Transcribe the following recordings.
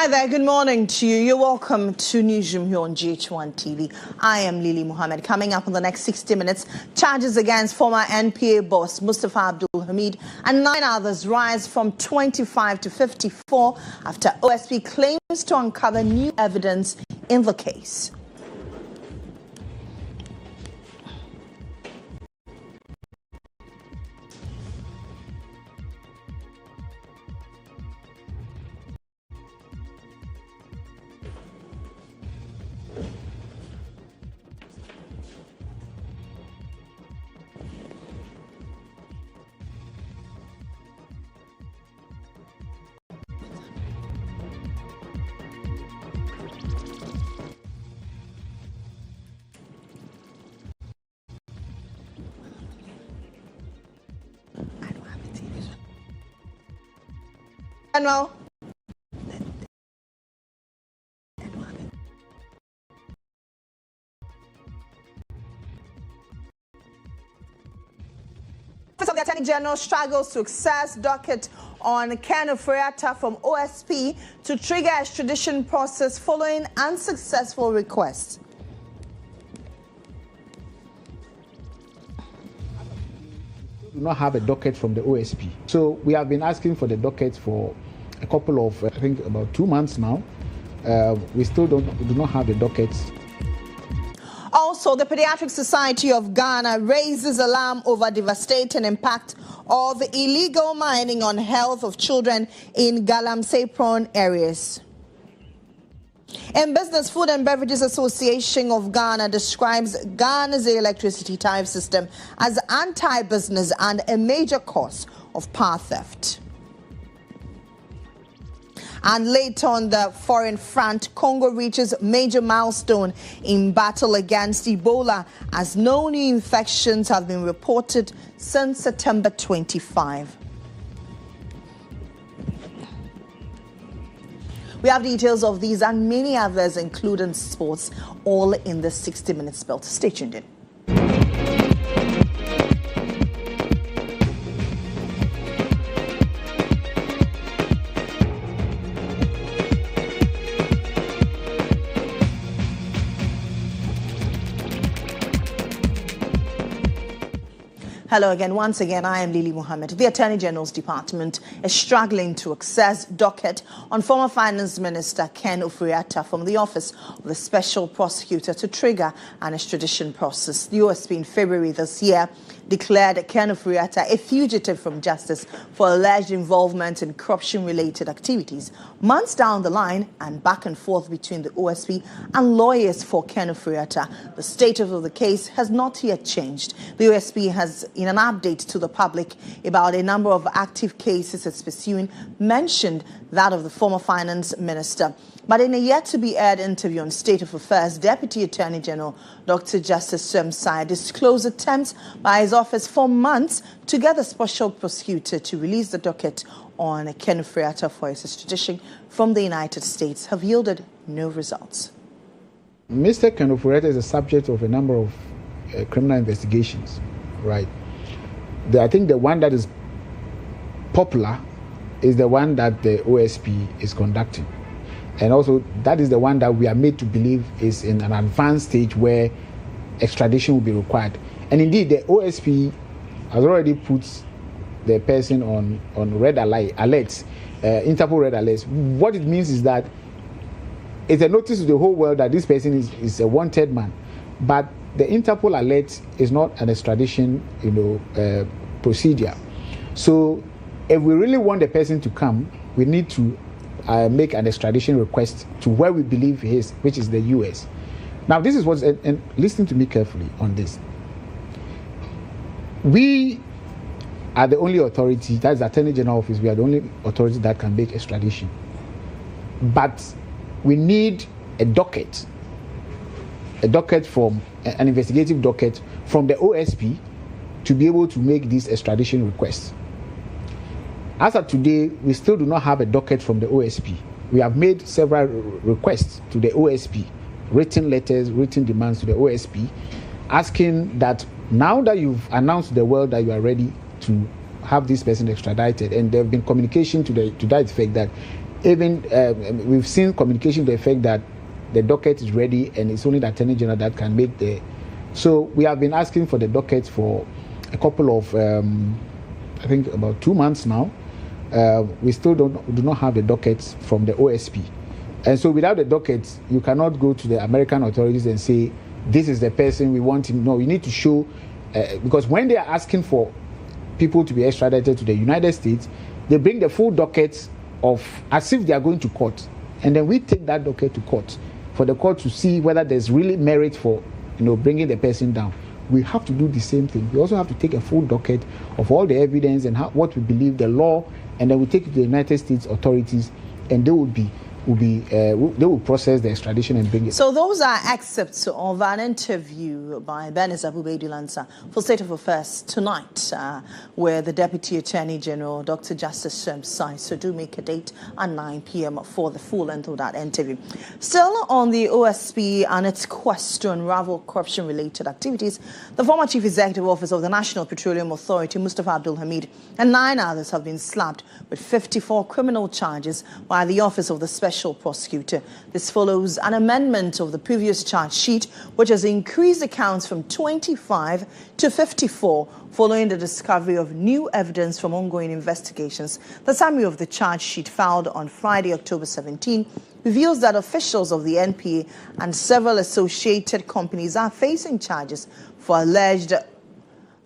Hi there, good morning to you. You're welcome to Newsroom here on GHOne TV. I am Mohammed. Coming up in the next 60 minutes, charges against former NPA boss Mustafa Abdul Hamid and 9 others rise from 25 to 54 after OSP claims to uncover new evidence in the case. General. Office of the Attorney General struggles to access docket on Ken Ofori-Atta from OSP to trigger extradition process following unsuccessful request. Do not have a docket from the OSP. So we have been asking for the docket for a couple of, I think about 2 months now. We still do not have the dockets. Also, the Pediatric Society of Ghana raises alarm over devastating impact of illegal mining on health of children in Galamsey-prone areas. In business, Food and Beverages Association of Ghana describes Ghana's electricity tariff system as anti-business and a major cause of power theft. And later on the foreign front, Congo reaches major milestone in battle against Ebola as no new infections have been reported since September 25. We have details of these and many others, including sports, all in the 60-minute spell. Stay tuned in. Hello again. Once again, I am Mohammed. The Attorney General's Department is struggling to access docket on former Finance Minister Ken Ofori-Atta from the Office of the Special Prosecutor to trigger an extradition process. The OSP in February this year declared Ken Ofori-Atta a fugitive from justice for alleged involvement in corruption-related activities. Months down the line and back and forth between the OSP and lawyers for Ken Ofori-Atta, the status of the case has not yet changed. The OSP has, in an update to the public about a number of active cases it's pursuing, mentioned that of the former finance minister. But in a yet-to-be-aired interview on State of Affairs, Deputy Attorney General Dr. Justice Sai disclosed attempts by his office for months to get the special prosecutor to release the docket on Ken Ofori-Atta for his extradition from the United States have yielded no results. Mr. Ken Ofori-Atta is a subject of a number of criminal investigations, right? I think the one that is popular is the one that the OSP is conducting. And also, that is the one that we are made to believe is in an advanced stage where extradition will be required. And indeed, the OSP has already put the person on red alerts, Interpol red alerts. What it means is that it's a notice to the whole world that this person is a wanted man. But the Interpol alert is not an extradition, procedure. So, if we really want the person to come, we need to make an extradition request to where we believe he is, which is the US. Now, this is and listen to me carefully on this. We are the only authority, that's the Attorney General Office, we are the only authority that can make extradition. But we need a docket from, an investigative docket from the OSP to be able to make this extradition request. As of today, we still do not have a docket from the OSP. We have made several requests to the OSP, written letters, written demands to the OSP, asking that now that you've announced to the world that you are ready to have this person extradited, and there have been communication to that effect that Even we've seen communication to the effect that the docket is ready and it's only the Attorney General that can make the. So we have been asking for the docket for a couple of, I think about 2 months now. We still do not have the dockets from the OSP. And so without the dockets, you cannot go to the American authorities and say, this is the person we want him. No, you need to show, because when they are asking for people to be extradited to the United States, they bring the full dockets of as if they are going to court. And then we take that docket to court for the court to see whether there's really merit for, bringing the person down. We have to do the same thing. We also have to take a full docket of all the evidence and what we believe the law, and then we take it to the United States authorities, and they will process the extradition and bring it. So those are excerpts of an interview by Bernice Abubaidul-Ansah for State of Affairs tonight, where the Deputy Attorney General, Dr. Justice Shamsai, so do make a date at 9 p.m. for the full length of that interview. Still on the OSP and its quest to unravel corruption-related activities, the former Chief Executive Officer of the National Petroleum Authority, Mustafa Abdul Hamid, and 9 others have been slapped with 54 criminal charges by the Office of the Special Prosecutor. This follows an amendment of the previous charge sheet, which has increased the counts from 25 to 54 following the discovery of new evidence from ongoing investigations. The summary of the charge sheet filed on Friday, October 17, reveals that officials of the NPA and several associated companies are facing charges for alleged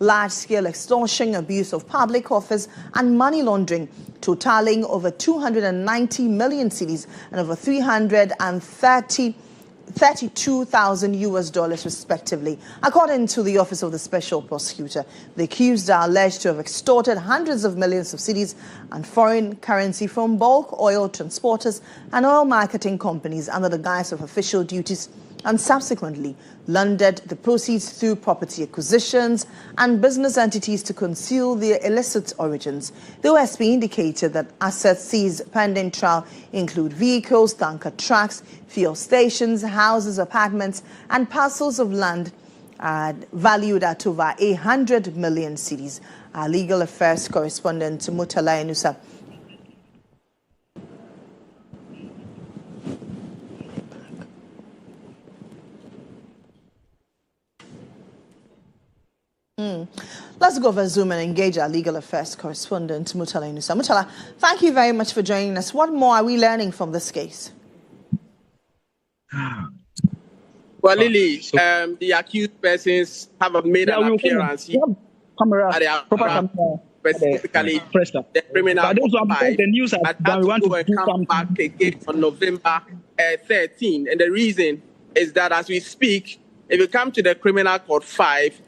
large-scale extortion, abuse of public office, and money laundering, totaling over 290 million cedis and over 332,000 US dollars, respectively. According to the Office of the Special Prosecutor, the accused are alleged to have extorted hundreds of millions of cedis and foreign currency from bulk oil transporters and oil marketing companies under the guise of official duties, and subsequently laundered the proceeds through property acquisitions and business entities to conceal their illicit origins. The OSP indicated that assets seized pending trial include vehicles, tanker trucks, fuel stations, houses, apartments, and parcels of land valued at over 100 million cedis. Our legal affairs correspondent Mutala Enusa. Let's go over Zoom and engage our legal affairs correspondent, Mutala Enusa. Mutala, thank you very much for joining us. What more are we learning from this case? Well, Lily, the accused persons have made an appearance here. Specifically, the criminal the news has done, we want to come back again on November 13. And the reason is that as we speak, if you come to the criminal court 5,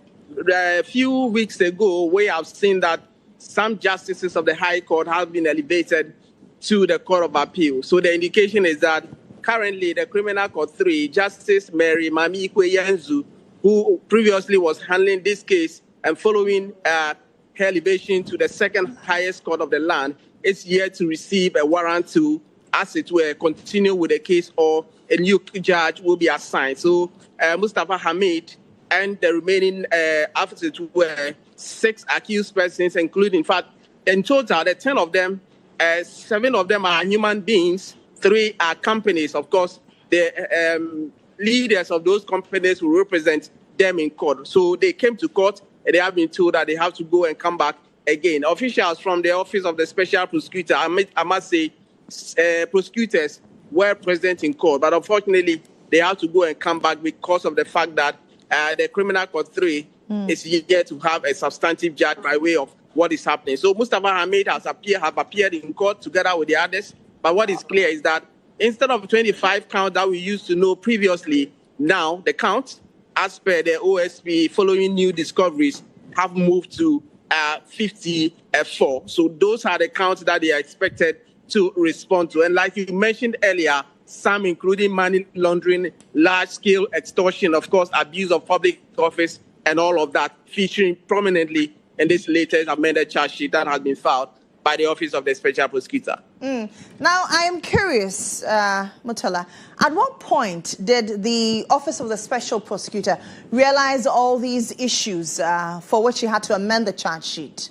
a few weeks ago, we have seen that some justices of the High Court have been elevated to the Court of Appeal. So the indication is that currently the Criminal Court 3, Justice Mary Mami Ikwe-Yenzu, who previously was handling this case and following her elevation to the second highest court of the land, is yet to receive a warrant to, as it were, continue with the case, or a new judge will be assigned. So Mustafa Hamid and the remaining officers were 6 accused persons, including, in fact, in total, the 10 of them, 7 of them are human beings, 3 are companies. Of course, the leaders of those companies will represent them in court. So they came to court, and they have been told that they have to go and come back again. Officials from the Office of the Special Prosecutor, I must say, prosecutors were present in court, but unfortunately, they have to go and come back because of the fact that the Criminal Court 3 is yet to have a substantive judge by way of what is happening. So Mustafa Hamid have appeared in court together with the others. But what is clear is that instead of 25 counts that we used to know previously, now the counts, as per the OSP, following new discoveries, have moved to 54. So those are the counts that they are expected to respond to. And like you mentioned earlier, some including money laundering, large-scale extortion, of course, abuse of public office, and all of that featuring prominently in this latest amended charge sheet that has been filed by the Office of the Special Prosecutor. Now, I am curious, Mutala, at what point did the Office of the Special Prosecutor realize all these issues for which he had to amend the charge sheet?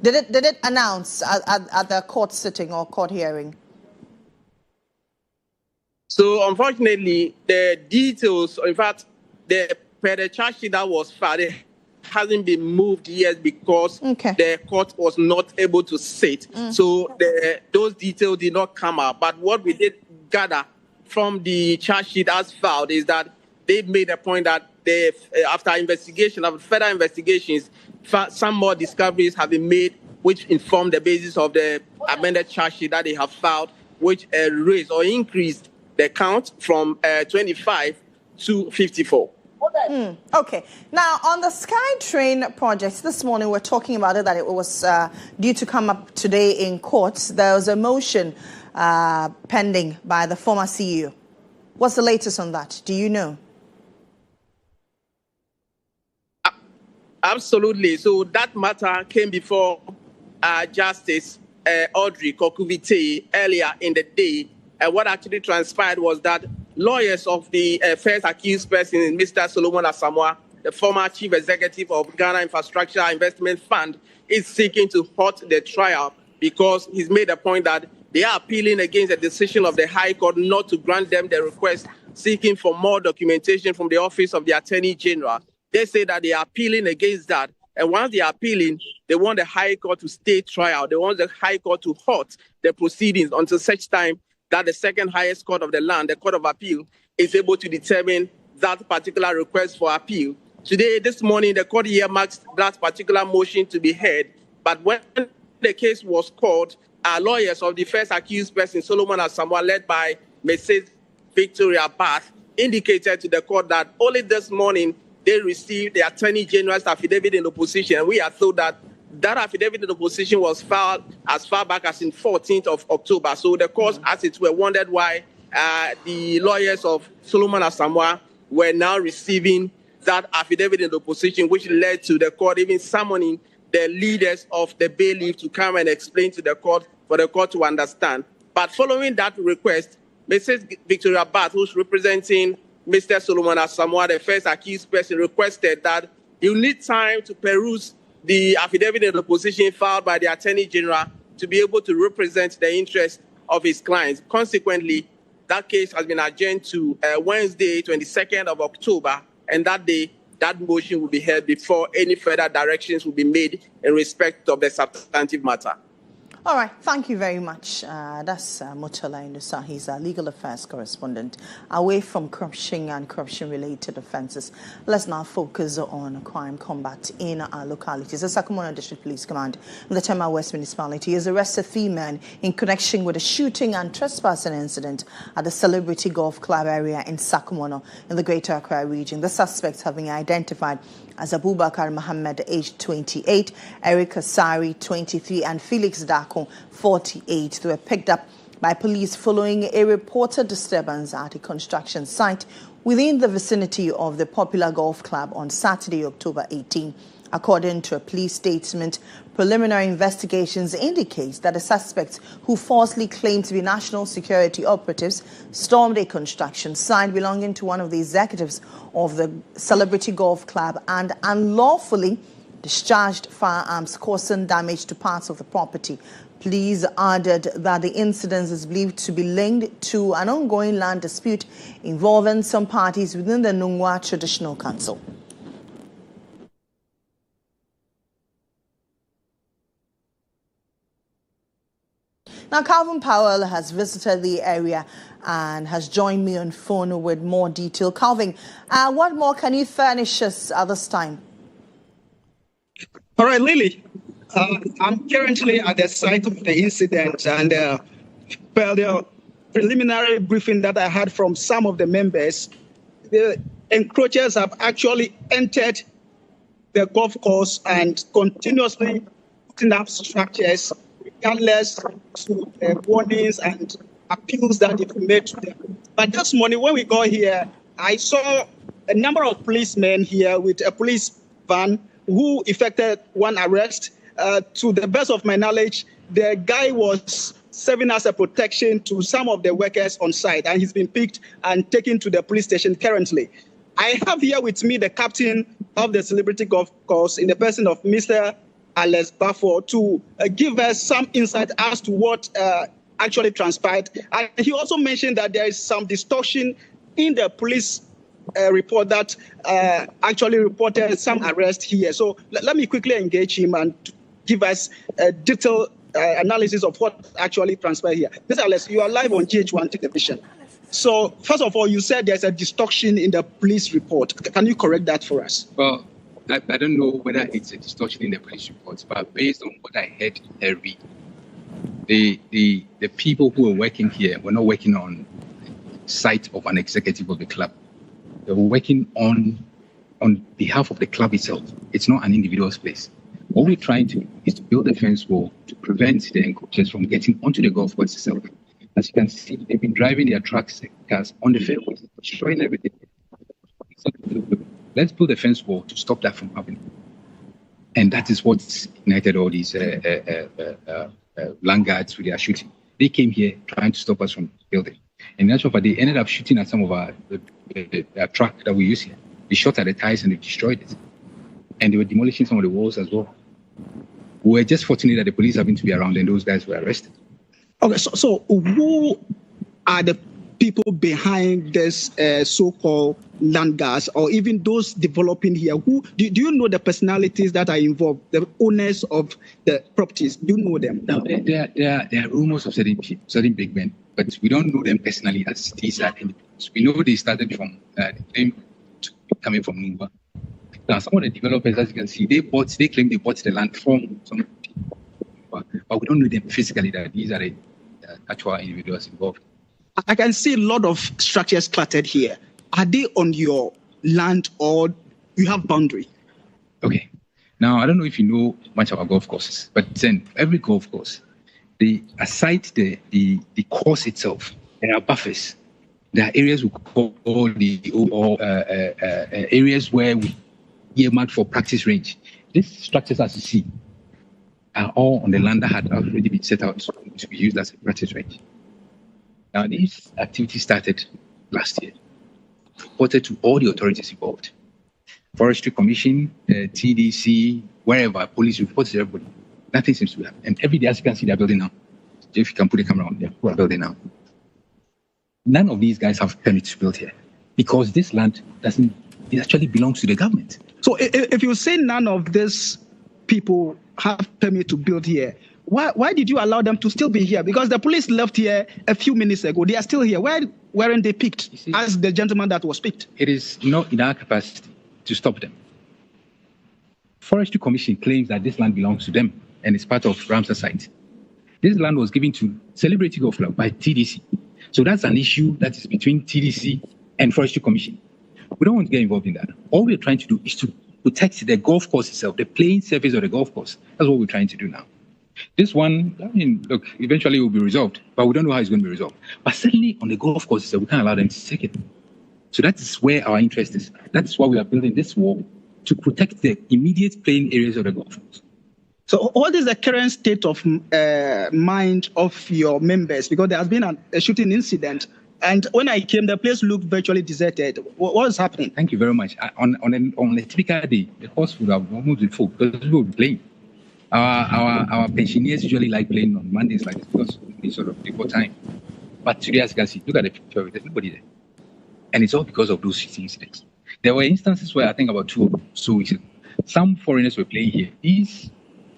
Did it announce at the court sitting or court hearing? So unfortunately, the details, in fact, the charge sheet that was filed hasn't been moved yet because the court was not able to sit. So those details did not come out. But what we did gather from the charge sheet as filed is that they made a point that after further investigations, some more discoveries have been made which inform the basis of the amended charge sheet that they have filed, which raised or increased the count from 25 to 54. Okay. Now, on the SkyTrain project, this morning we're talking about it, that it was due to come up today in court. There was a motion pending by the former CEO. What's the latest on that? Do you know? Absolutely. So that matter came before Justice Audrey Kokuvite earlier in the day. And what actually transpired was that lawyers of the first accused person, Mr. Solomon Asamoah, the former chief executive of Ghana Infrastructure Investment Fund, is seeking to halt the trial because he's made a point that they are appealing against the decision of the High Court not to grant them the request seeking for more documentation from the Office of the Attorney General. They say that they are appealing against that. And once they are appealing, they want the High Court to stay trial. They want the High Court to halt the proceedings until such time that the second highest court of the land, the Court of Appeal, is able to determine that particular request for appeal. Today, this morning, the court earmarked that particular motion to be heard. But when the case was called, lawyers of the first accused person, Solomon Asamoah, led by Mrs. Victoria Bath, indicated to the court that only this morning they received the Attorney General's affidavit in opposition. And we are told that that affidavit in opposition was filed as far back as in 14th of October. So the court, as it were, wondered why the lawyers of Solomon Asamoah were now receiving that affidavit in opposition, which led to the court even summoning the leaders of the bailiff to come and explain to the court for the court to understand. But following that request, Mrs. Victoria Bath, who's representing Mr. Solomon Asamoah, the first accused person, requested that you need time to peruse the affidavit in opposition filed by the Attorney General to be able to represent the interests of his clients. Consequently, that case has been adjourned to Wednesday, 22nd of October, and that day, that motion will be heard before any further directions will be made in respect of the substantive matter. All right, thank you very much. That's Motola Inusa. He's our legal affairs correspondent. Away from corruption and corruption-related offences, let's now focus on crime combat in our localities. The Sakumono District Police Command in the Tema West Municipality has arrested 3 men in connection with a shooting and trespassing incident at the Celebrity Golf Club area in Sakumono in the Greater Accra region. The suspects have been identified as Abubakar Mohammed, aged 28, Eric Asari, 23, and Felix Dako, 48. They were picked up by police following a reported disturbance at a construction site within the vicinity of the popular golf club on Saturday, October 18. According to a police statement, preliminary investigations indicate that the suspects, who falsely claimed to be national security operatives, stormed a construction site belonging to one of the executives of the Celebrity Golf Club and unlawfully discharged firearms, causing damage to parts of the property. Police added that the incident is believed to be linked to an ongoing land dispute involving some parties within the Nungwa Traditional Council. Now, Calvin Powell has visited the area and has joined me on phone with more detail. Calvin, what more can you furnish us at this time? All right, Lily. I'm currently at the site of the incident, and per the preliminary briefing that I had from some of the members, the encroachers have actually entered the golf course and continuously putting up structures regardless to the warnings and appeals that they've made to them. But this morning when we got here, I saw a number of policemen here with a police van who effected one arrest. To the best of my knowledge, the guy was serving as a protection to some of the workers on site, and he's been picked and taken to the police station currently. I have here with me the captain of the Celebrity Golf Course in the person of Mr. Alex Baffo to give us some insight as to what actually transpired. And he also mentioned that there is some distortion in the police report that actually reported some arrest here. So let me quickly engage him and give us a detailed analysis of what actually transpired here. Mr. Alex, you are live on GHOne television. So first of all, you said there's a distortion in the police report. Can you correct that for us? Well, I don't know whether it's a distortion in the police reports, but based on what I heard read, the people who were working here were not working on site of an executive of the club. They were working on behalf of the club itself. It's not an individual's place. What we're trying to do is to build a fence wall to prevent the encroachers from getting onto the golf course itself. As you can see, they've been driving their trucks, cars on the fairway, destroying everything. So let's build a fence wall to stop that from happening. And that is what's ignited all these land guards with their shooting. They came here trying to stop us from building. And in actual fact, they ended up shooting at some of our truck that we use here. They shot at the tires and they destroyed it. And they were demolishing some of the walls as well. We were just fortunate that the police happened to be around and those guys were arrested. Okay, so who are the people behind this so-called land guards, or even those developing here? Who do you know the personalities that are involved, the owners of the properties? Do you know them? Now, there are rumors of certain big men, but we don't know them personally as these are individuals. We know they started from coming from Nungwa. Now, some of the developers, as you can see, they claim they bought the land from some people, but we don't know them physically. That these are the actual individuals involved. I can see a lot of structures cluttered here. Are they on your land or you have boundary? Okay. Now, I don't know if you know much about golf courses, but then every golf course, aside the course itself, there are buffers. There are areas we call areas where we earmarked for practice range. These structures, as you see, are all on the land that had already been set out to be used as a practice range. Now, these activities started last year, reported to all the authorities involved. Forestry Commission, TDC, wherever, police reports to everybody. Nothing seems to be happening. And every day, as you can see, they're building now. If you can put the camera on there, who are building now. None of these guys have permits to build here because this land it actually belongs to the government. So if you say none of these people have permit to build here, why did you allow them to still be here? Because the police left here a few minutes ago. They are still here. Why weren't they picked as the gentleman that was picked? It is not in our capacity to stop them. Forestry Commission claims that this land belongs to them and is part of Ramsar site. This land was given to Celebrity Golf Club by TDC. So that's an issue that is between TDC and Forestry Commission. We don't want to get involved in that. All we're trying to do is to protect the golf course itself, the playing surface of the golf course. That's what we're trying to do now. This one, look, eventually it will be resolved, but we don't know how it's going to be resolved. But certainly on the golf course itself, we can't allow them to take it. So that is where our interest is. That's why we are building this wall, to protect the immediate playing areas of the golf course. So what is the current state of mind of your members? Because there has been a shooting incident, and when I came, the place looked virtually deserted. What is happening? Thank you very much. On a typical day, the course would have almost been full because people would be playing. Our pensioners usually like playing on Mondays like this because it's sort of before time. But today, as you can see, look at the picture, there's nobody there. And it's all because of those shooting incidents. There were instances where I think about 2 or so weeks ago, some foreigners were playing here. These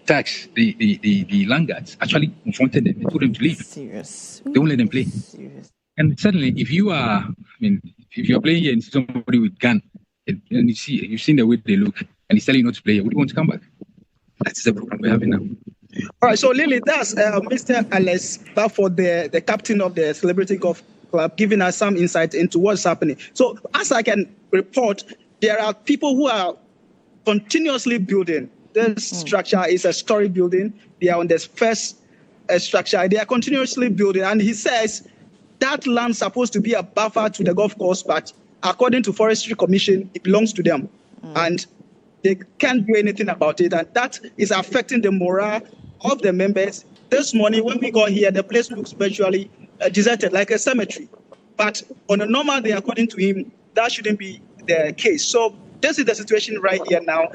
tax, the land guards actually confronted them and told them to leave. Serious. They won't let them play. Serious. And certainly, if you're playing here and see somebody with gun, and you've seen the way they look, and he's telling you not to play here, would you want to come back? That's the problem we're having now. All right, so Lily, that's Mr. Alex Bafford, the captain of the Celebrity Golf Club, giving us some insight into what's happening. So as I can report, there are people who are continuously building. This structure is a story building. They are on this first structure. They are continuously building. And he says that land's supposed to be a buffer to the golf course, but according to Forestry Commission, it belongs to them. And they can't do anything about it. And that is affecting the morale of the members. This morning, when we got here, the place looks virtually deserted, like a cemetery. But on a normal day, according to him, that shouldn't be the case. So this is the situation right here now.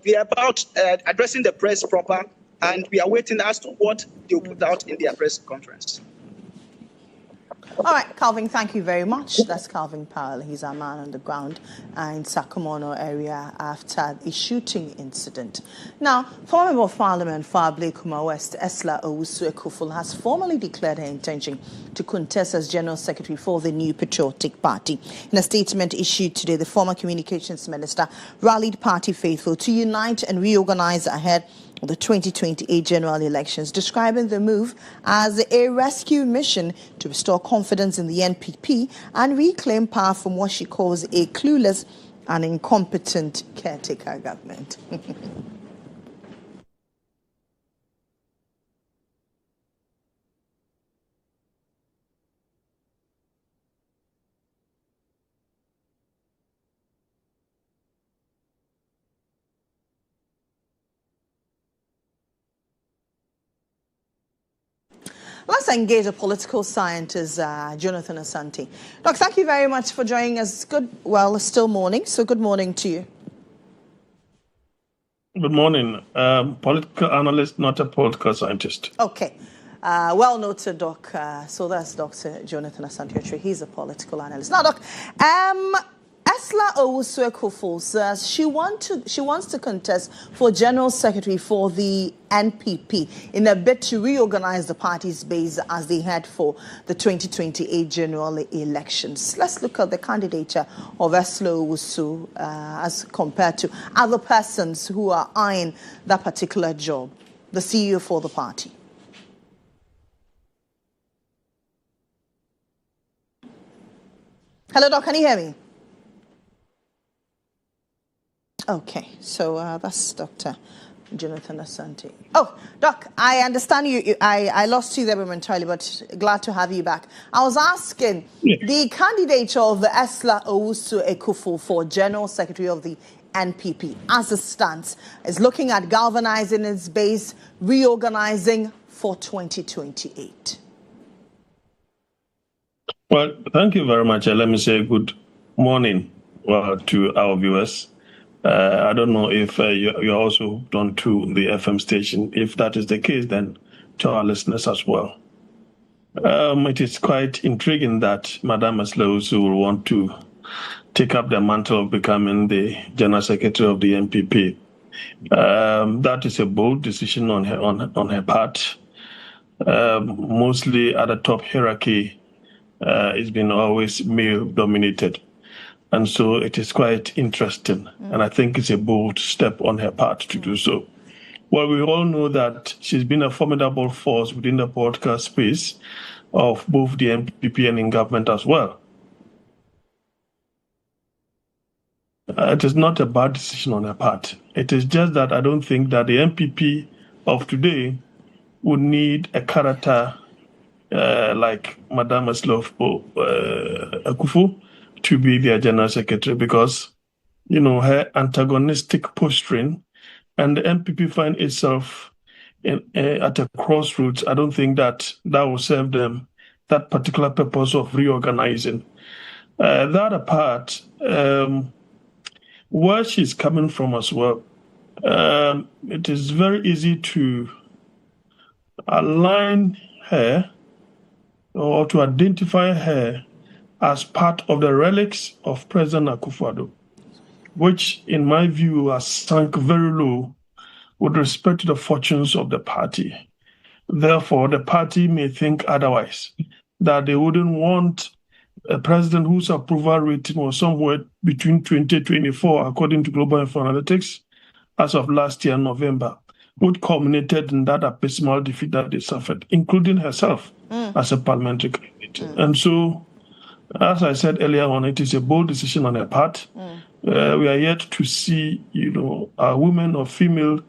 We are about addressing the press proper, and we are waiting as to what they'll put out in their press conference. All right, Calvin, thank you very much. That's Calvin Powell. He's our man on the ground in Sakumono area after a shooting incident. Now, former Member of Parliament for Ablekuma West, Esla Owusu-Ekuful, has formally declared her intention to contest as General Secretary for the New Patriotic Party. In a statement issued today, the former Communications Minister rallied party faithful to unite and reorganize ahead of the 2028 general elections, describing the move as a rescue mission to restore confidence in the NPP and reclaim power from what she calls a clueless and incompetent caretaker government. Let's engage a political scientist, Jonathan Asante. Doc, thank you very much for joining us. It's still morning, so good morning to you. Good morning. Political analyst, not a political scientist. Okay. Well noted, Doc. So that's Dr. Jonathan Asante. He's a political analyst. Now, Doc, Esla Owusu-Ekuful says she wants to contest for General Secretary for the NPP in a bid to reorganize the party's base as they head for the 2028 general elections. Let's look at the candidature of Esla Owusu as compared to other persons who are eyeing that particular job, the CEO for the party. Hello, Doc, can you hear me? Okay, so that's Dr. Jonathan Asante. Oh, Doc, I understand you. I lost you there momentarily, but glad to have you back. I was asking the candidate of the Esla Owusu-Ekuful for General Secretary of the NPP, as it stands, is looking at galvanizing its base, reorganizing for 2028. Well, thank you very much. Let me say good morning to our viewers. I don't know if you're also on to the FM station. If that is the case, then to our listeners as well. It is quite intriguing that Madame Esla Owusu will want to take up the mantle of becoming the General Secretary of the NPP. That is a bold decision on her part. Mostly at the top hierarchy, it's been always male-dominated. And so it is quite interesting, and I think it's a bold step on her part to do so. Well, we all know that she's been a formidable force within the political space of both the NPP and in government as well. It is not a bad decision on her part. It is just that I don't think that the NPP of today would need a character like Madame Esla Owusu-Ekuful to be their General Secretary, because, her antagonistic posturing and the NPP find itself at a crossroads. I don't think that will serve them that particular purpose of reorganizing. That apart, where she's coming from as well, it is very easy to align her or to identify her as part of the relics of President Akufo-Addo, which, in my view, has sunk very low with respect to the fortunes of the party. Therefore, the party may think otherwise, that they wouldn't want a president whose approval rating was somewhere between 2024, according to Global Info Analytics, as of last year, November, which culminated in that abysmal defeat that they suffered, including herself as a parliamentary candidate. And so, as I said earlier on, it is a bold decision on her part. We are yet to see, a woman or female,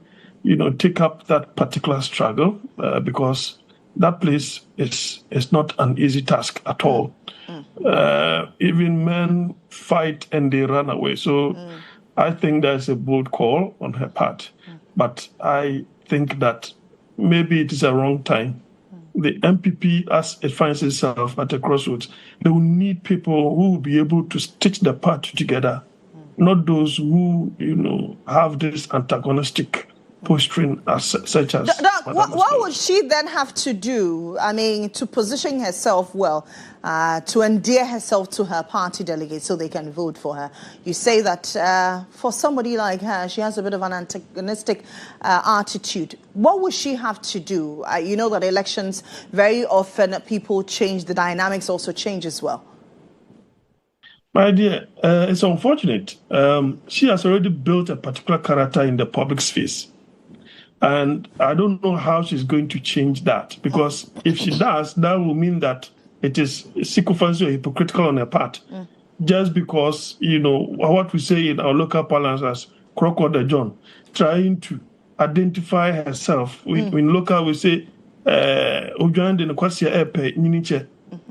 take up that particular struggle because that place is not an easy task at all. Even men fight and they run away. So I think that's a bold call on her part. But I think that maybe it is a wrong time. The MPP, as it finds itself at a crossroads, they will need people who will be able to stitch the party together, not those who, have this antagonistic posturing as such as. Doc, what would she then have to do, I mean, to position herself well, to endear herself to her party delegates so they can vote for her? You say that for somebody like her, she has a bit of an antagonistic attitude. What would she have to do? You know that elections, very often people change, the dynamics also change as well. My dear, it's unfortunate. She has already built a particular character in the public space. And I don't know how she's going to change that, because if she does, that will mean that it is sycophancy or hypocritical on her part. Just because, you know, what we say in our local parlance as crocodile John, trying to identify herself. In local, we say,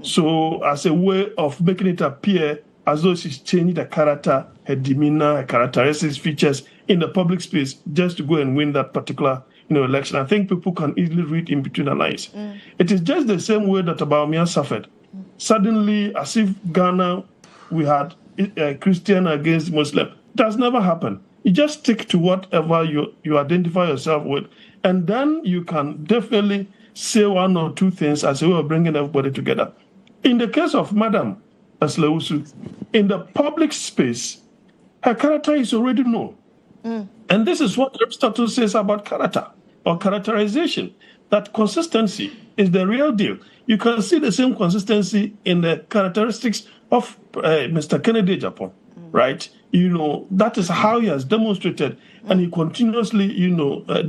so as a way of making it appear as though she's changed her character, her demeanor, her characteristics, features in the public space just to go and win that particular, election. I think people can easily read in between the lines. It is just the same way that Abaumia suffered. Suddenly, as if Ghana, we had Christian against Muslim. It has never happened. You just stick to whatever you identify yourself with, and then you can definitely say one or two things as a way of bringing everybody together. In the case of Madam Aslewusu, in the public space, her character is already known. And this is what Aristotle says about character or characterization, that consistency is the real deal. You can see the same consistency in the characteristics of Mr. Kennedy Japan, right? That is how he has demonstrated, and he continuously,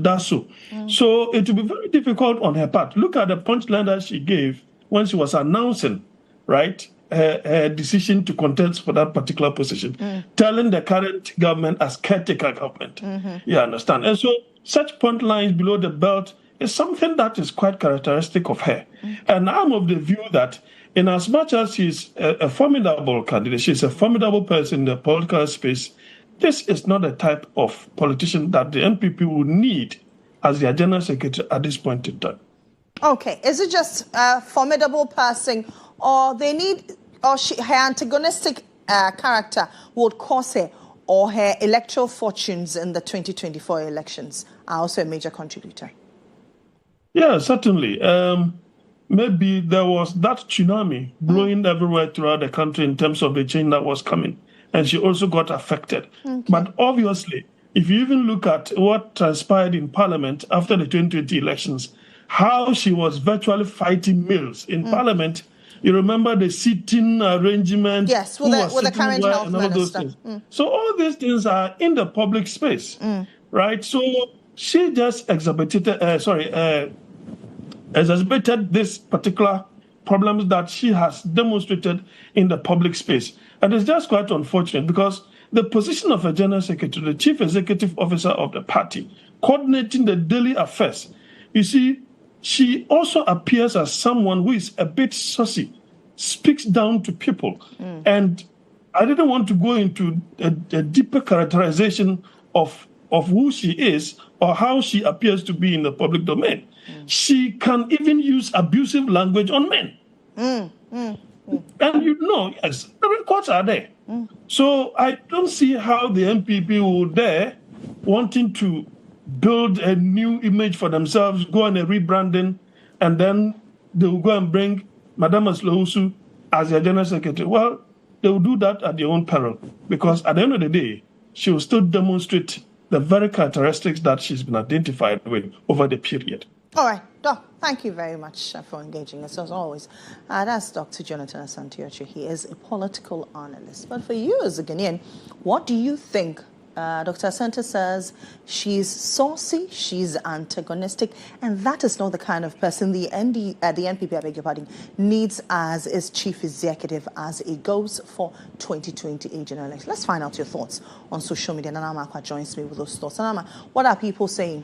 does so. So it will be very difficult on her part. Look at the punchline that she gave when she was announcing, right, her decision to contest for that particular position, telling the current government as caretaker government. You understand? And so such point lines below the belt is something that is quite characteristic of her. And I'm of the view that in as much as she's a formidable candidate, she's a formidable person in the political space, this is not the type of politician that the NPP would need as their general secretary at this point in time. Okay, is it just a formidable person, or they need, her antagonistic character would cause her, or her electoral fortunes in the 2024 elections are also a major contributor? Yeah, certainly. Maybe there was that tsunami blowing everywhere throughout the country in terms of the change that was coming, and she also got affected. But obviously, if you even look at what transpired in Parliament after the 2020 elections, how she was virtually fighting males in Parliament. You remember the seating arrangement? Yes, with the current health minister. So all these things are in the public space, right? So she just exacerbated this particular problems that she has demonstrated in the public space. And it's just quite unfortunate because the position of a general secretary, the chief executive officer of the party, coordinating the daily affairs, you see, she also appears as someone who is a bit saucy, speaks down to people. And I didn't want to go into a deeper characterization of who she is or how she appears to be in the public domain. She can even use abusive language on men. And yes, the records are there. So I don't see how the NPP will dare wanting to build a new image for themselves, go on a rebranding, and then they will go and bring Madam Aslewusu as their general secretary. Well, they will do that at their own peril, because at the end of the day, she will still demonstrate the very characteristics that she's been identified with over the period. All right, Doc, thank you very much for engaging us as always. That's Dr. Jonathan Asantiochi. He is a political analyst. But for you as a Ghanaian, what do you think? Dr. Asante says she's saucy, she's antagonistic, and that is not the kind of person the NPP, I beg your pardon, needs as its chief executive as it goes for 2028 general election. Let's find out your thoughts on social media. Nana Amakwa joins me with those thoughts. Nana, what are people saying?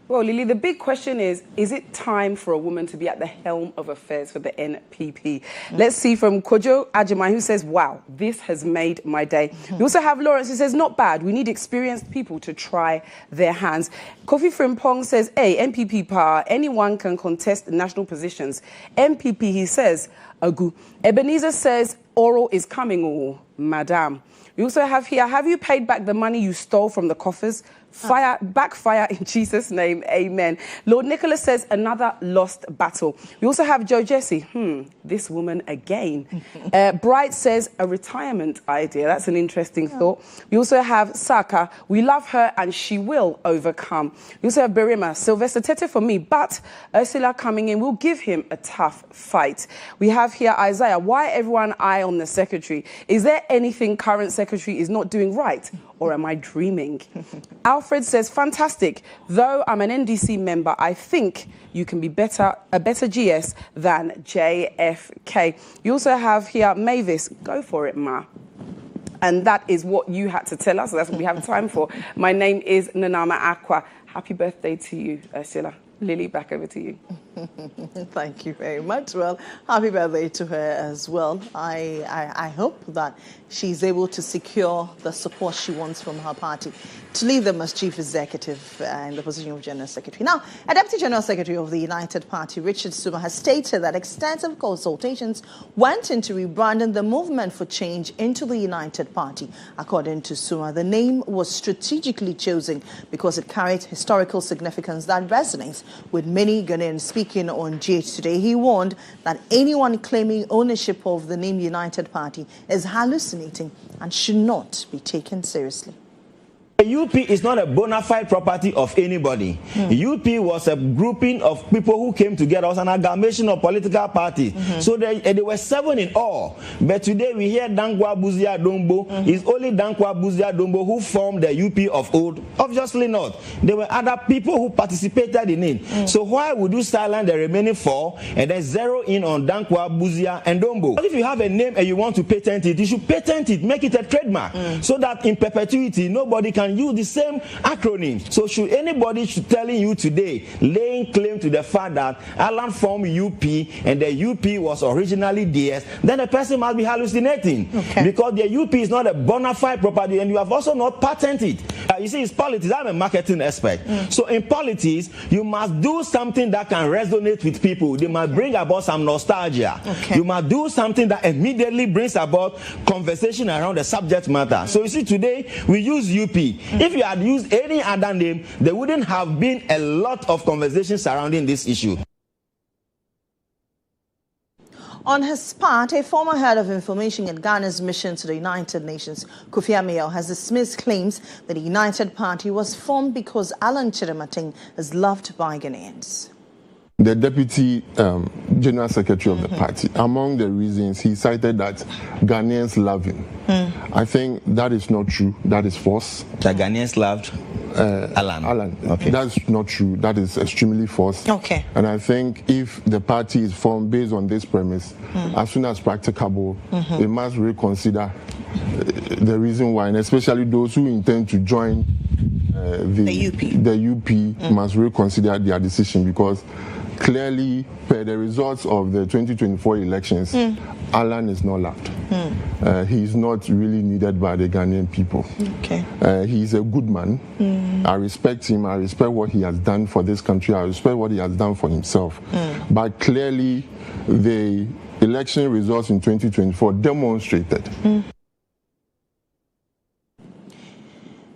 Well, Lily, the big question is it time for a woman to be at the helm of affairs for the NPP? Let's see from Kojo Ajimai, who says, wow, this has made my day. We also have Lawrence, who says, not bad. We need experienced people to try their hands. Kofi Frimpong says, hey, NPP power, anyone can contest national positions. NPP, he says, agu. Ebenezer says, oral is coming, oh, madam. We also have here, have you paid back the money you stole from the coffers Backfire in Jesus' name, amen. Lord Nicholas says, another lost battle. We also have Joe Jesse, this woman again. Bright says, a retirement idea. That's an interesting thought. We also have Saka, we love her and she will overcome. We also have Berima, Sylvester Tete for me, but Ursula coming in will give him a tough fight. We have here Isaiah, why everyone eye on the secretary? Is there anything current secretary is not doing right? Or am I dreaming? Alfred says, fantastic. Though I'm an NDC member, I think you can be a better GS than JFK. You also have here Mavis. Go for it, Ma. And that is what you had to tell us. So that's what we have time for. My name is Nanama Aqua. Happy birthday to you, Ursula. Lily, back over to you. Thank you very much. Well, happy birthday to her as well. I hope that she's able to secure the support she wants from her party to leave them as chief executive in the position of general secretary. Now, a deputy general secretary of the United Party, Richard Suma, has stated that extensive consultations went into rebranding the movement for change into the United Party. According to Suma, the name was strategically chosen because it carried historical significance that resonates with many Ghanaians. Speaking on GH today, he warned that anyone claiming ownership of the name United Party is hallucinating and should not be taken seriously. The UP is not a bona fide property of anybody. UP was a grouping of people who came together. It was an amalgamation of political parties. So there were 7 in all. But today we hear Dankwa Buzia Dombo. It's only Dankwa Buzia Dombo who formed the UP of old. Obviously not. There were other people who participated in it. So why would you silence the remaining 4 and then zero in on Dankwa, Buzia and Dombo? If you have a name and you want to patent it, you should patent it, make it a trademark, so that in perpetuity nobody can use the same acronym. So should anybody telling you today, laying claim to the fact that Alan formed UP and the UP was originally DS, then the person must be hallucinating. Because the UP is not a bona fide property and you have also not patented. You see, it's politics. I'm a marketing expert. So in politics, you must do something that can resonate with people. They must bring about some nostalgia. You must do something that immediately brings about conversation around the subject matter. So you see, today we use UP. If you had used any other name, there wouldn't have been a lot of conversation surrounding this issue. On his part, a former head of information at Ghana's mission to the United Nations, Kofi Ameo, has dismissed claims that the United Party was formed because Alan Chiramating is loved by Ghanaians. The Deputy General Secretary of the party, among the reasons, he cited that Ghanaians love him. I think that is not true. That is false. The Ghanaians loved Alan. That's not true. That is extremely false. And I think if the party is formed based on this premise, as soon as practicable, it must reconsider the reason why, and especially those who intend to join the UP must reconsider their decision, because clearly, per the results of the 2024 elections, Alan is not loved. He is not really needed by the Ghanaian people. He is a good man. I respect him. I respect what he has done for this country. I respect what he has done for himself. But clearly, the election results in 2024 demonstrated.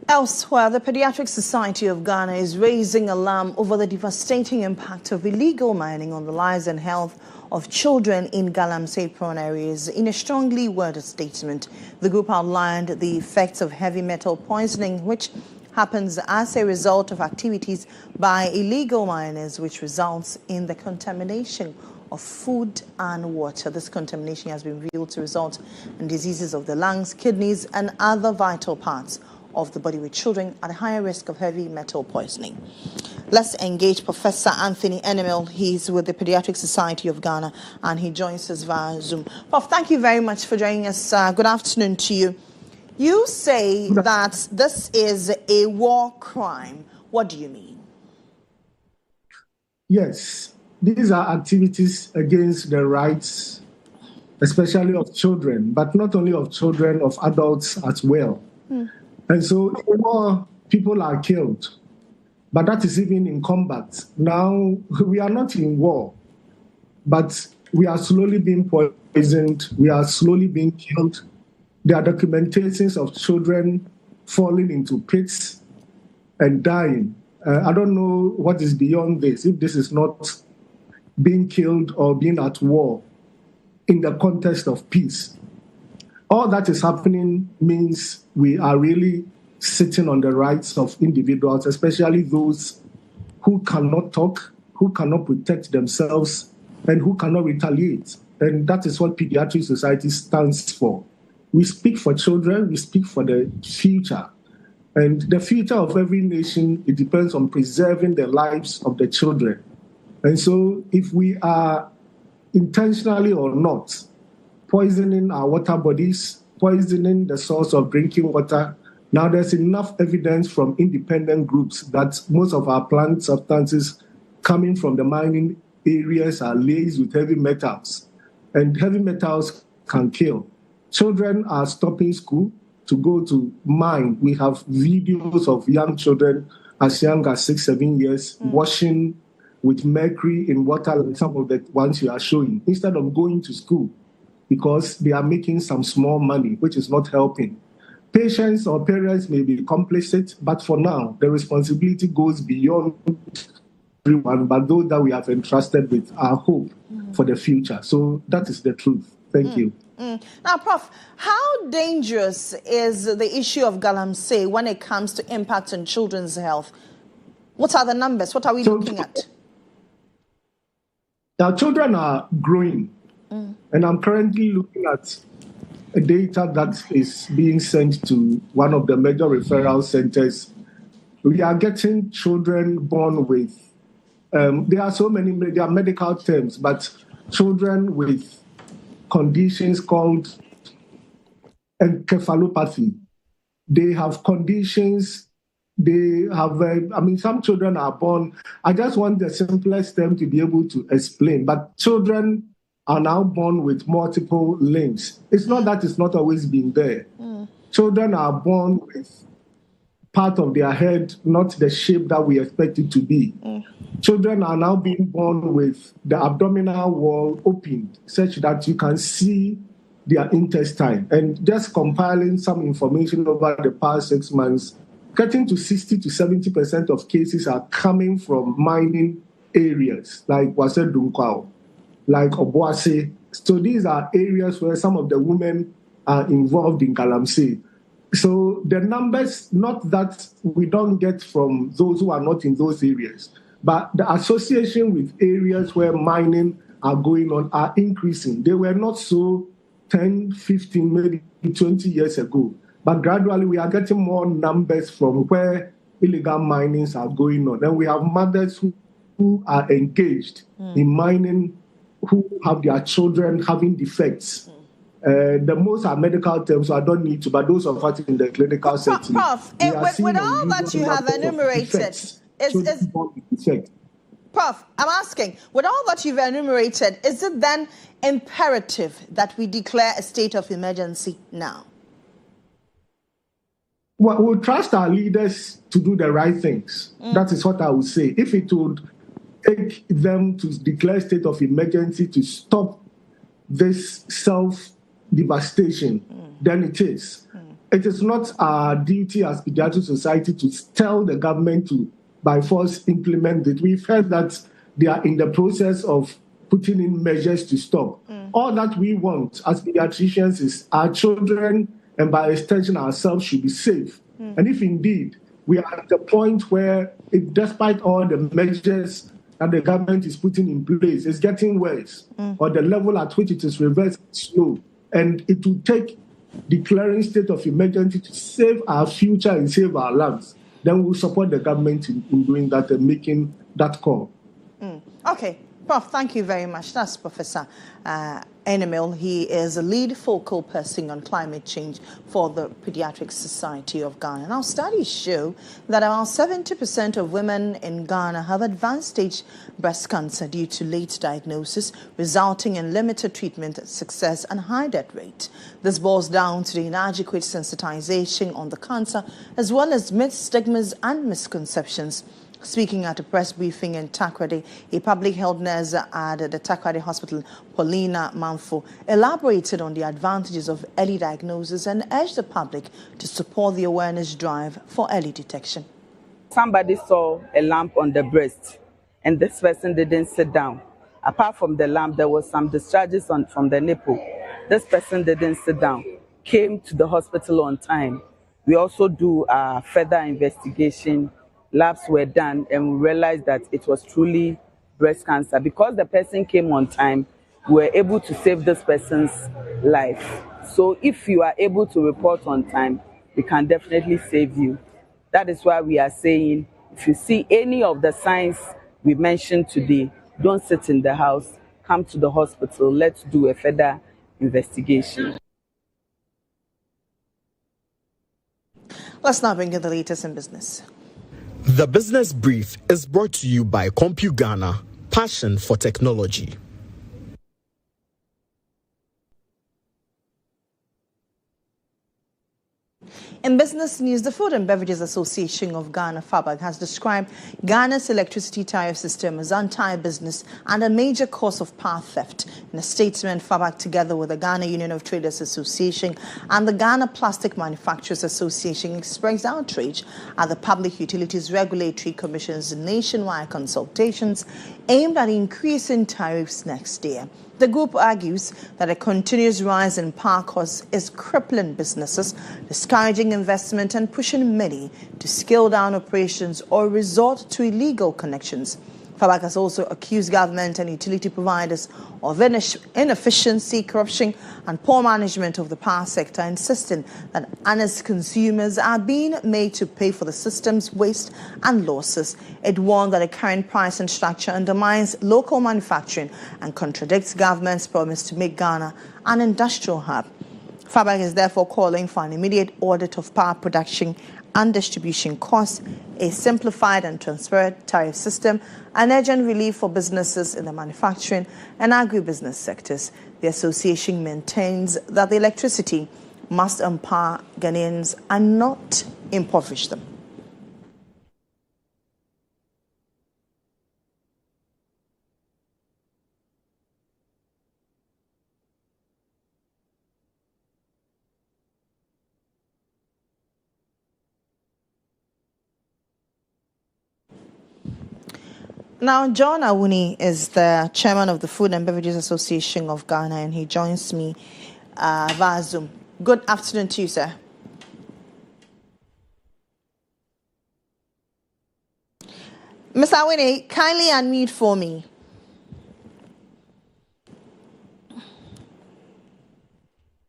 Elsewhere, the Pediatric Society of Ghana is raising alarm over the devastating impact of illegal mining on the lives and health of children in Galamsey-prone areas. In a strongly worded statement, the group outlined the effects of heavy metal poisoning, which happens as a result of activities by illegal miners, which results in the contamination of food and water. This contamination has been revealed to result in diseases of the lungs, kidneys, and other vital parts of the body, with children at a higher risk of heavy metal poisoning. Let's engage Professor Anthony Enemil. He's with the Pediatric Society of Ghana, and he joins us via Zoom. Prof, thank you very much for joining us. Good afternoon to you. You say that this is a war crime. What do you mean? Yes, these are activities against the rights, especially of children, but not only of children, of adults as well. And so more people are killed, but that is even in combat. Now, we are not in war, but we are slowly being poisoned. We are slowly being killed. There are documentations of children falling into pits. and dying. I don't know what is beyond this, if this is not being killed or being at war in the context of peace. All that is happening means we are really sitting on the rights of individuals, especially those who cannot talk, who cannot protect themselves, and who cannot retaliate. And that is what Pediatric Society stands for. We speak for children, we speak for the future. And the future of every nation, it depends on preserving the lives of the children. And so if we are intentionally or not poisoning our water bodies, poisoning the source of drinking water, now there's enough evidence from independent groups that most of our plant substances coming from the mining areas are laced with heavy metals. And heavy metals can kill. Children are stopping school to go to mine. We have videos of young children as young as 6-7 years washing with mercury in water, like some of the ones you are showing, instead of going to school, because they are making some small money, which is not helping. Patients or parents may be complicit, but for now, the responsibility goes beyond everyone, but those that we have entrusted with our hope for the future. So that is the truth. Thank you. Now, Prof, how dangerous is the issue of galamsey when it comes to impact on children's health? What are the numbers? What are we looking at? Our children are growing, and I'm currently looking at a data that is being sent to one of the major referral centers. We are getting children born with, there are so many, there are medical terms, but children with conditions called encephalopathy. They have conditions, they have, some children are born, I just want the simplest term to be able to explain, but children are now born with multiple limbs. It's not that it's not always been there. Children are born with part of their head, not the shape that we expect it to be. Children are now being born with the abdominal wall opened, such that you can see their intestine. And just compiling some information over the past 6 months, getting to 60 to 70% of cases are coming from mining areas, like Wase Dunkwao, like Obuasi. So these are areas where some of the women are involved in galamsey. So the numbers, not that we don't get from those who are not in those areas, but the association with areas where mining are going on are increasing. They were not so 10, 15, maybe 20 years ago. But gradually we are getting more numbers from where illegal minings are going on. And we have mothers who are engaged in mining, who have their children having defects. The most are medical terms, so I don't need to, but those of us in the clinical setting. Prof, with all that you have enumerated, Prof, I'm asking, with all that you've enumerated, is it then imperative that we declare a state of emergency now? Well, we'll trust our leaders to do the right things. That is what I would say. If it would take them to declare state of emergency to stop this self-devastation, then it is. It is not our duty as Pediatric Society to tell the government to, by force, implement it. We've heard that they are in the process of putting in measures to stop. All that we want as pediatricians is our children, and by extension ourselves, should be safe. And if indeed we are at the point where, despite all the measures that the government is putting in place, it's getting worse, or the level at which it is reversed is slow, and it will take declaring state of emergency to save our future and save our lands, then we'll support the government in doing that and making that call. Okay, Prof, thank you very much. That's Professor Enemil. He is a lead focal person on climate change for the Pediatric Society of Ghana. Now, studies show that around 70% of women in Ghana have advanced stage breast cancer due to late diagnosis, resulting in limited treatment success and high death rate. This boils down to the inadequate sensitization on the cancer, as well as myths, stigmas, and misconceptions. Speaking at a press briefing in Takoradi, a public health nurse at the Takoradi Hospital, Paulina Manfo, elaborated on the advantages of early diagnosis and urged the public to support the awareness drive for early detection. somebody saw a lamp on the breast and this person didn't sit down. Apart from the lamp, there was some discharges from the nipple. This person didn't sit down, came to the hospital on time. We also do further investigation. Labs were done and we realized that it was truly breast cancer. Because the person came on time, we were able to save this person's life. So if you are able to report on time, we can definitely save you. That is why we are saying, if you see any of the signs we mentioned today, don't sit in the house, come to the hospital, let's do a further investigation. Let's now bring you the latest in business. The Business Brief is brought to you by CompuGhana, passion for technology. In business news, the Food and Beverages Association of Ghana, FABAG, has described Ghana's electricity tariff system as anti-business and a major cause of power theft. In a statement, FABAG, together with the Ghana Union of Traders Association and the Ghana Plastic Manufacturers Association, expressed outrage at the Public Utilities Regulatory Commission's nationwide consultations aimed at increasing tariffs next year. The group argues that a continuous rise in power costs is crippling businesses, discouraging investment and pushing many to scale down operations or resort to illegal connections. FABAG has also accused government and utility providers of inefficiency, corruption and poor management of the power sector, insisting that honest consumers are being made to pay for the system's waste and losses. It warned that the current pricing structure undermines local manufacturing and contradicts government's promise to make Ghana an industrial hub. FABAG is therefore calling for an immediate audit of power production and distribution costs, a simplified and transparent tariff system, and urgent relief for businesses in the manufacturing and agribusiness sectors. The association maintains that the electricity must empower Ghanaians and not impoverish them. Now, GHOne is the chairman of the Food and Beverages Association of Ghana, and he joins me via Zoom. Good afternoon to you, sir. Ms. Awuni, kindly unmute for me.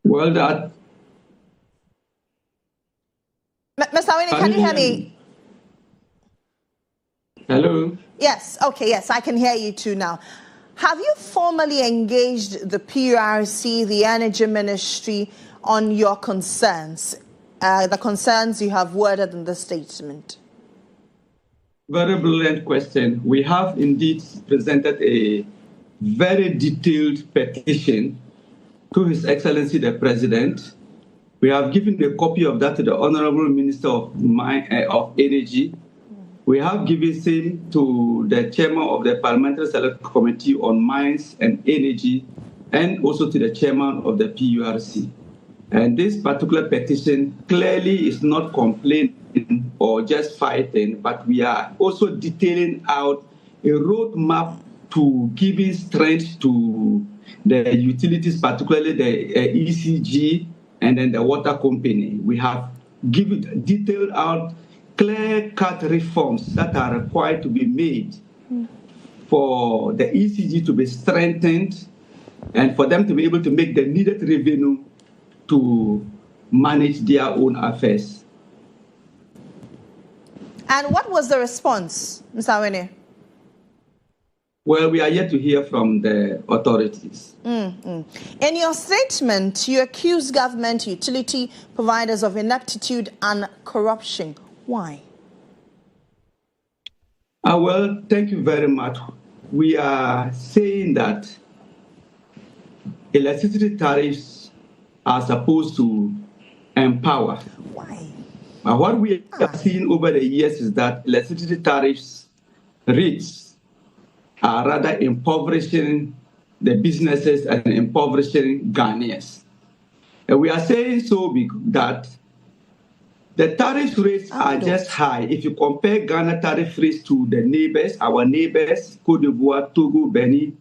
Well done. Ms. Awuni, can you hear me? Hello. Yes, okay, yes, I can hear you too now. Have you formally engaged the PURC, the Energy Ministry, on your concerns, the concerns you have worded in the statement? Very brilliant question. We have indeed presented a very detailed petition to His Excellency the President. We have given a copy of that to the Honorable Minister of Energy. We have given same to the chairman of the Parliamentary Select Committee on Mines and Energy, and also to the chairman of the PURC. And this particular petition clearly is not complaining or just fighting, but we are also detailing out a roadmap to giving strength to the utilities, particularly the ECG and then the water company. We have detailed out clear-cut reforms that are required to be made for the ECG to be strengthened and for them to be able to make the needed revenue to manage their own affairs. And what was the response, Mr. Awuni? Well, we are yet to hear from the authorities. In your statement, you accuse government utility providers of ineptitude and corruption. Why? Well, thank you very much. We are saying that electricity tariffs are supposed to empower. Why? But what we have seen over the years is that electricity tariffs rates are rather impoverishing the businesses and impoverishing Ghanaians. And we are saying so that The tariff rates are just high. If you compare Ghana tariff rates to the neighbors, our neighbors, Cote d'Ivoire, Togo, Benin,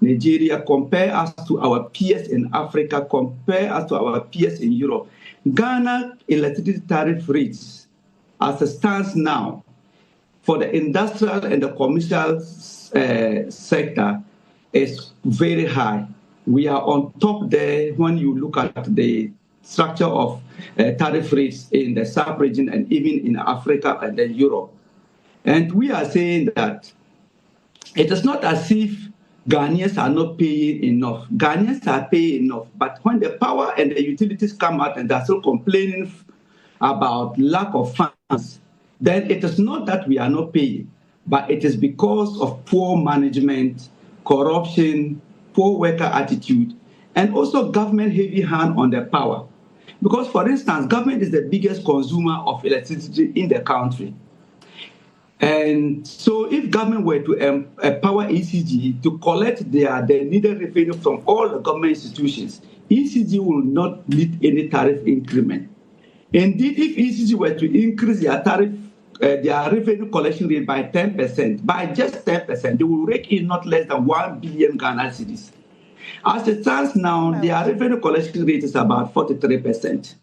Nigeria, compare us to our peers in Africa, compare us to our peers in Europe. Ghana electricity tariff rates, as it stands now, for the industrial and the commercial sector, is very high. We are on top there when you look at the structure of tariff rates in the sub-region and even in Africa and then Europe. And we are saying that it is not as if Ghanaians are not paying enough. Ghanaians are paying enough. But when the power and the utilities come out and they're still complaining about lack of funds, then it is not that we are not paying, but it is because of poor management, corruption, poor worker attitude, and also government heavy hand on the power. Because, for instance, government is the biggest consumer of electricity in the country. And so if government were to empower ECG to collect the needed revenue from all the government institutions, ECG will not need any tariff increment. Indeed, if ECG were to increase their tariff, their revenue collection rate by 10%, by just 10%, they will rake in not less than 1 billion Ghana cedis. As it stands now, their revenue collection rate is about 43%.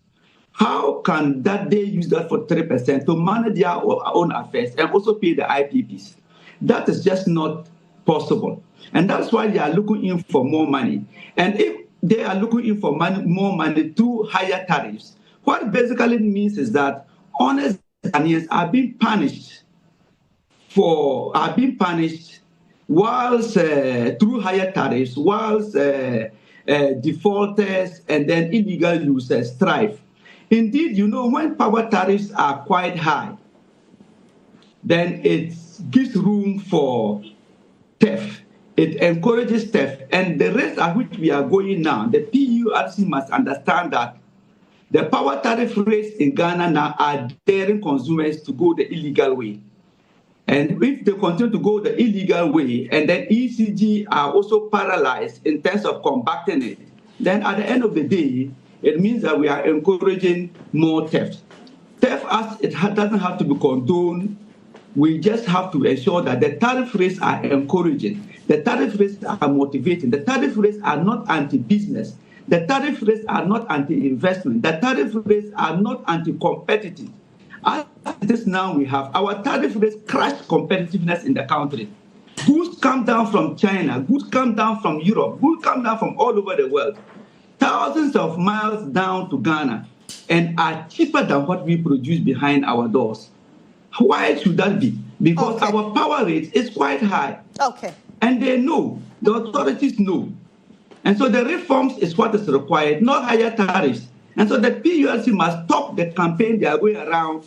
How can they use that 43% to manage their own affairs and also pay the IPPs? That is just not possible. And that's why they are looking in for more money. And if they are looking in for more money through higher tariffs, what it basically means is that honest Ghanaians are being punished whilst through higher tariffs, whilst defaulters and then illegal users thrive. Indeed, you know, when power tariffs are quite high, then it gives room for theft. It encourages theft. And the rate at which we are going now, the PURC must understand that the power tariff rates in Ghana now are daring consumers to go the illegal way. And if they continue to go the illegal way, and then ECG are also paralyzed in terms of combating it, then at the end of the day, it means that we are encouraging more theft. Theft, as it doesn't have to be condoned, we just have to ensure that the tariff rates are encouraging, the tariff rates are motivating, the tariff rates are not anti-business, the tariff rates are not anti-investment, the tariff rates are not anti-competitive. As it is now, we have our tariff rates crash competitiveness in the country. Goods come down from China, goods come down from Europe, goods come down from all over the world, thousands of miles down to Ghana, and are cheaper than what we produce behind our doors. Why should that be? Because our power rate is quite high. Okay. And they know, the authorities know. And so the reforms is what is required, not higher tariffs. And so the PURC must stop the campaign they are going around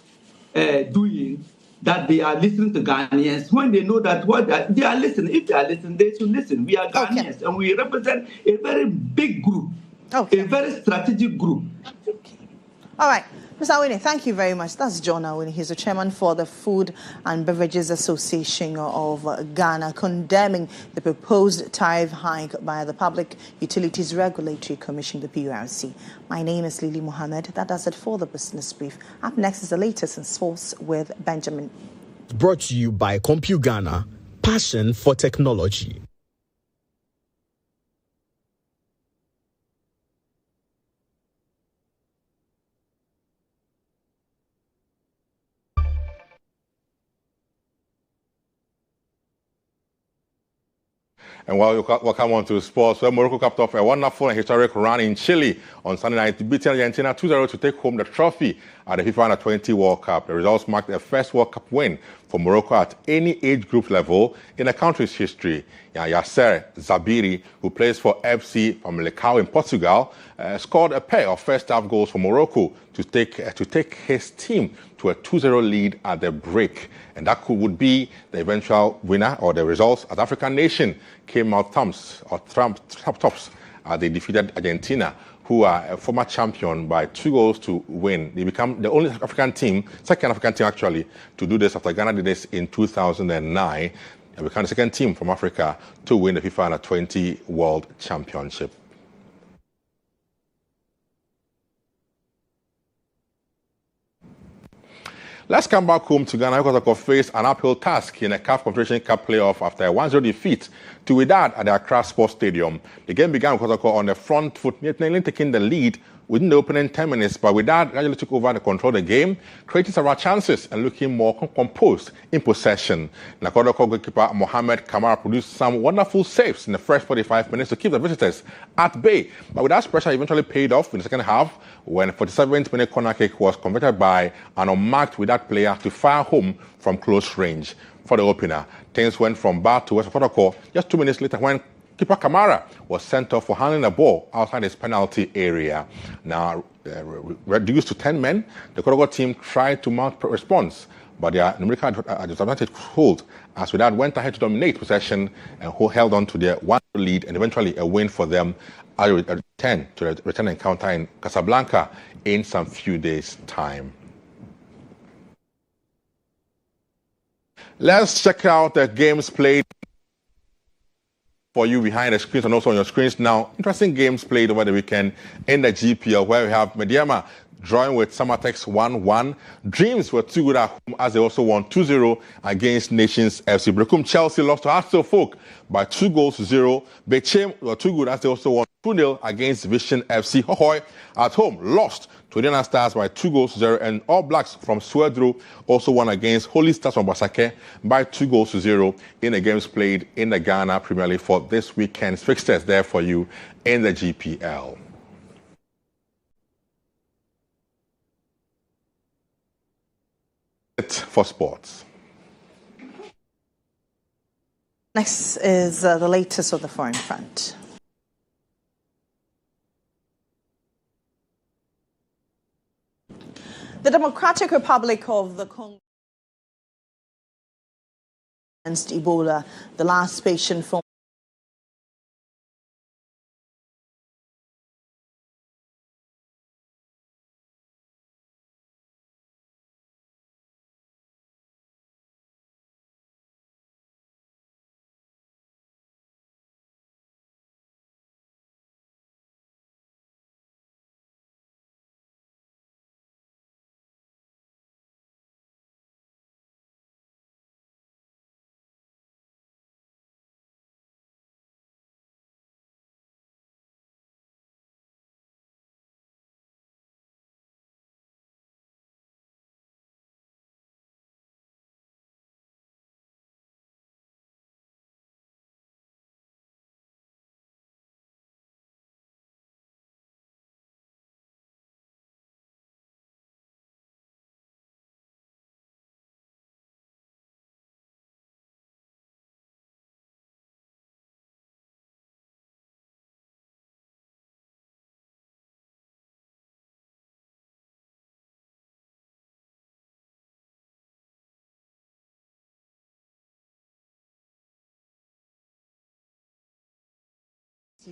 doing, that they are listening to Ghanaians when they know that they are listening. If they are listening, they should listen. We are Ghanaians, and we represent a very big group, a very strategic group. All right. Mr. Awini, thank you very much. That's GHOne Awini. He's the chairman for the Food and Beverages Association of Ghana, condemning the proposed tariff hike by the Public Utilities Regulatory Commission, the PURC. My name is Lily Mohammed. That does it for the Business Brief. Up next is the latest in sports with Benjamin. Brought to you by CompuGhana, passion for technology. And welcome on to sports, where Morocco capped off a wonderful and historic run in Chile on Sunday night, beating Argentina 2-0 to take home the trophy at the FIFA Under-20 World Cup. The results marked the first World Cup win for Morocco at any age group level in the country's history. Yasser Zabiri, who plays for FC Famalicão in Portugal, scored a pair of first-half goals for Morocco to take his team to a 2-0 lead at the break. And that would be the eventual winner, or the results as African nation came out tops. They defeated Argentina, who are a former champion, by 2-1. They become the only African team, second African team actually, to do this after Ghana did this in 2009. They become the second team from Africa to win the FIFA Under-20 World Championship. Let's come back home to Ghana because faced an uphill task in a CAF Confederation Cup playoff after a 1-0 defeat to Wydad at the Accra Sports Stadium. The game began with Kotoko on the front foot, nearly taking the lead within the opening 10 minutes, but Wydad gradually took over the control of the game, creating several chances and looking more composed in possession. Kotoko goalkeeper Mohammed produced some wonderful saves in the first 45 minutes to keep the visitors at bay. But Wydad's pressure eventually paid off in the second half when 47th minute corner kick was converted by an unmarked Wydad player to fire home from close range. For the opener, things went from bad to worse for Kotoko just 2 minutes later when keeper Kamara was sent off for handling the ball outside his penalty area. Now, reduced to 10 men, the Kotoko team tried to mount a response, but their numerical disadvantage hold as Wydad went ahead to dominate possession and who held on to their 1 lead and eventually a win for them at a return encounter in Casablanca in some few days' time. Let's check out the games played for you behind the screens and also on your screens now. Interesting games played over the weekend in the GPL where we have Mediama drawing with Samatex 1-1. Dreams were too good at home as they also won 2-0 against Nations FC. Brekum Chelsea lost to Hartsfield Folk by 2-0. Bechem were too good as they also won 2-0 against Vision FC. Hohoi at home lost to Indiana Stars by 2-0, and All Blacks from Swedru also won against Holy Stars from Basake by 2-0 in the games played in the Ghana Premier League for this weekend's fixtures there for you in the GPL. For sports. Next is the latest of the foreign front. The Democratic Republic of the Congo against Ebola, the last patient from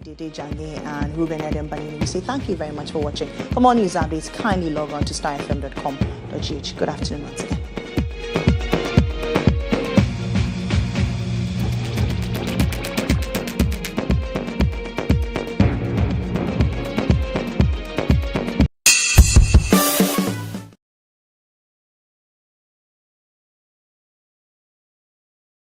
Dede Jange and Ruben Edembanini. We say thank you very much for watching. For more news updates, kindly log on to starfm.com.gh. Good afternoon once again.